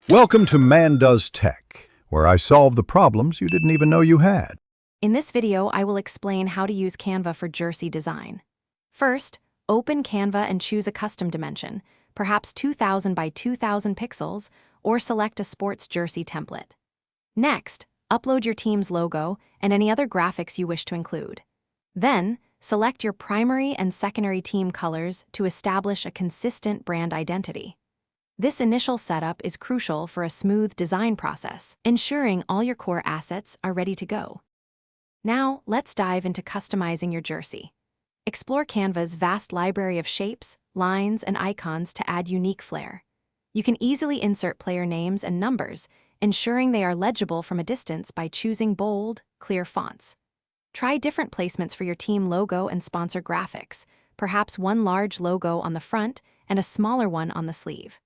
Welcome to Man Does Tech, where I solve the problems you didn't even know you had. In this video, I will explain how to use Canva for jersey design. First, open Canva and choose a custom dimension, perhaps 2000 by 2000 pixels, or select a sports jersey template. Next, upload your team's logo and any other graphics you wish to include. Then, select your primary and secondary team colors to establish a consistent brand identity. This initial setup is crucial for a smooth design process, ensuring all your core assets are ready to go. Now, let's dive into customizing your jersey. Explore Canva's vast library of shapes, lines, and icons to add unique flair. You can easily insert player names and numbers, ensuring they are legible from a distance by choosing bold, clear fonts. Try different placements for your team logo and sponsor graphics, perhaps one large logo on the front and a smaller one on the sleeve.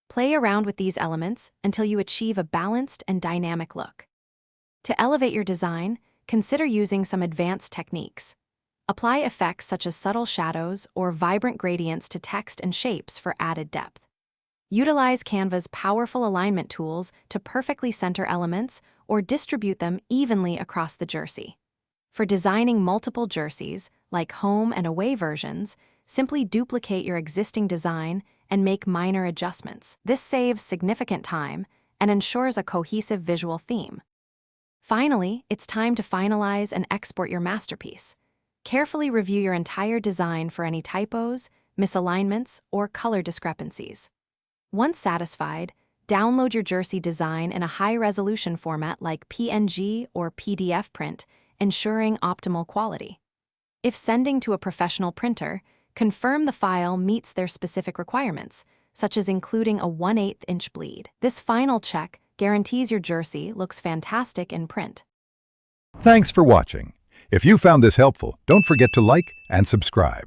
Play around with these elements until you achieve a balanced and dynamic look. To elevate your design, consider using some advanced techniques. Apply effects such as subtle shadows or vibrant gradients to text and shapes for added depth. Utilize Canva's powerful alignment tools to perfectly center elements or distribute them evenly across the jersey. For designing multiple jerseys, like home and away versions, simply duplicate your existing design and make minor adjustments. This saves significant time and ensures a cohesive visual theme. Finally, it's time to finalize and export your masterpiece. Carefully review your entire design for any typos, misalignments, or color discrepancies. Once satisfied, download your jersey design in a high-resolution format like PNG or PDF print, ensuring optimal quality. If sending to a professional printer, confirm the file meets their specific requirements, such as including a 1/8 inch bleed. This final check guarantees your jersey looks fantastic in print. Thanks for watching. If you found this helpful, don't forget to like and subscribe.